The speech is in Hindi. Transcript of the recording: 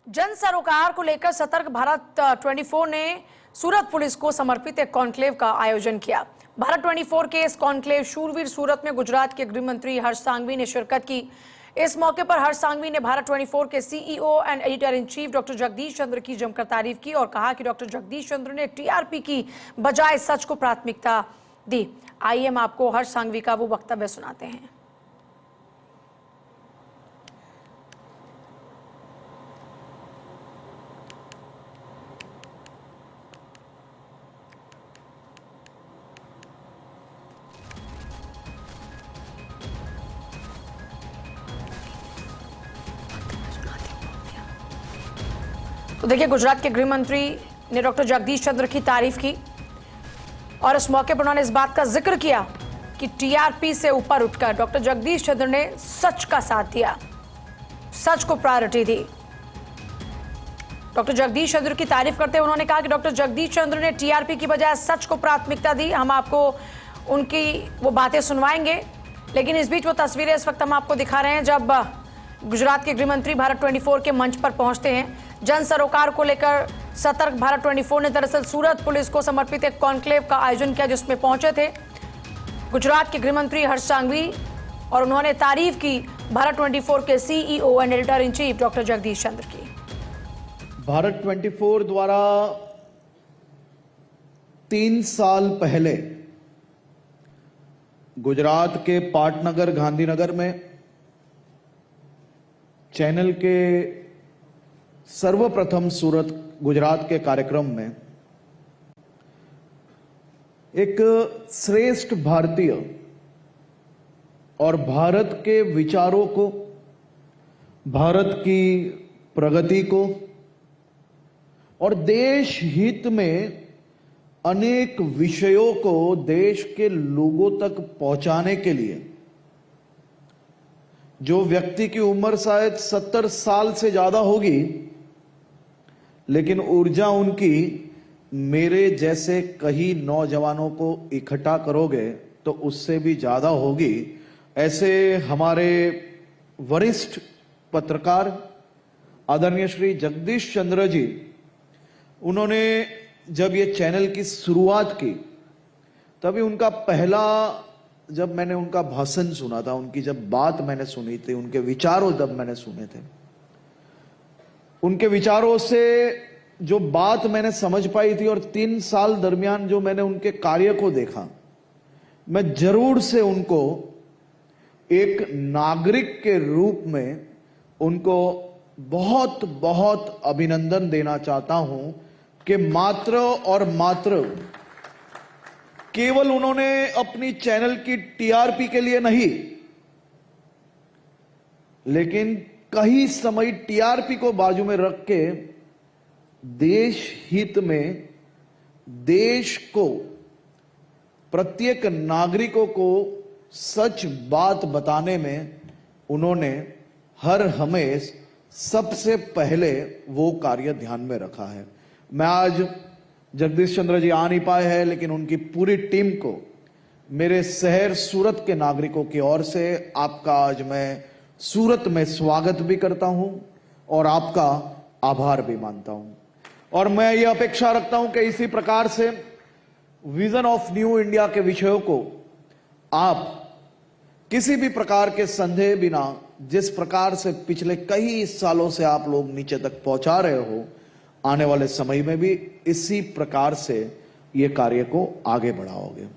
जन सरोकार को लेकर सतर्क भारत 24 ने सूरत पुलिस को समर्पित एक कॉन्क्लेव का आयोजन किया। भारत 24 के इस कॉन्क्लेव शूरवीर सूरत में गुजरात के गृह मंत्री हर्ष सांघवी ने शिरकत की। इस मौके पर हर्ष सांघवी ने भारत 24 के CEO and editor in chief doctor Jagdish Chandra की जमकर तारीफ की और कहा कि डॉक्टर जगदीश चंद्र ने टीआरपी की बजाय सच को प्राथमिकता दी। आइए हम आपको हर्ष सांघवी का वो वक्तव्य सुनाते हैं। तो देखिए, गुजरात के गृह मंत्री ने डॉक्टर जगदीश चंद्र की तारीफ की और इस मौके पर उन्होंने इस बात का जिक्र किया कि टीआरपी से ऊपर उठकर डॉक्टर जगदीश चंद्र ने सच का साथ दिया, सच को प्रायोरिटी दी। डॉक्टर जगदीश चंद्र की तारीफ करते हुए उन्होंने कहा कि डॉक्टर जगदीश चंद्र ने टीआरपी की बजाय सच को प्राथमिकता दी। हम आपको उनकी वो बातें सुनवाएंगे, लेकिन इस बीच वो तस्वीरें इस वक्त हम आपको दिखा रहे हैं जब गुजरात के गृह मंत्री भारत 24 के मंच पर पहुंचते हैं। जन सरोकार को लेकर सतर्क भारत 24 ने दरअसल सूरत पुलिस को समर्पित एक कॉन्क्लेव का आयोजन किया, जिसमें पहुंचे थे गुजरात के गृह मंत्री हर्ष सांघवी और उन्होंने तारीफ की भारत 24 के CEO and editor in chief doctor Jagdish Chandra की। भारत 24 द्वारा 3 साल पहले गुजरात के पाटनगर गांधीनगर में चैनल के सर्वप्रथम सूरत गुजरात के कार्यक्रम में एक श्रेष्ठ भारतीय और भारत के विचारों को, भारत की प्रगति को और देश हित में अनेक विषयों को देश के लोगों तक पहुंचाने के लिए जो व्यक्ति की उम्र शायद 70 साल से ज्यादा होगी, लेकिन ऊर्जा उनकी मेरे जैसे कई नौजवानों को इकट्ठा करोगे तो उससे भी ज्यादा होगी। ऐसे हमारे वरिष्ठ पत्रकार आदरणीय श्री जगदीश चंद्र जी, उन्होंने जब ये चैनल की शुरुआत की तभी उनका पहला, जब मैंने उनका भाषण सुना था, उनकी जब बात मैंने सुनी थी, उनके विचारों जब मैंने सुने थे, उनके विचारों से जो बात मैंने समझ पाई थी और 3 साल दरमियान जो मैंने उनके कार्य को देखा, मैं जरूर से उनको एक नागरिक के रूप में उनको बहुत बहुत अभिनंदन देना चाहता हूं कि मात्र और मात्र केवल उन्होंने अपनी चैनल की टीआरपी के लिए नहीं, लेकिन कई समय टीआरपी को बाजू में रख के देश हित में देश को, प्रत्येक नागरिकों को सच बात बताने में उन्होंने हर हमेश सबसे पहले वो कार्य ध्यान में रखा है। मैं आज जगदीश चंद्र जी आ नहीं पाए हैं, लेकिन उनकी पूरी टीम को मेरे शहर सूरत के नागरिकों की ओर से आपका आज मैं सूरत में स्वागत भी करता हूं और आपका आभार भी मानता हूं। और मैं ये अपेक्षा रखता हूं कि इसी प्रकार से विजन ऑफ न्यू इंडिया के विषयों को आप किसी भी प्रकार के संदेह बिना, जिस प्रकार से पिछले कई सालों से आप लोग नीचे तक पहुंचा रहे हो, आने वाले समय में भी इसी प्रकार से ये कार्य को आगे बढ़ाओगे।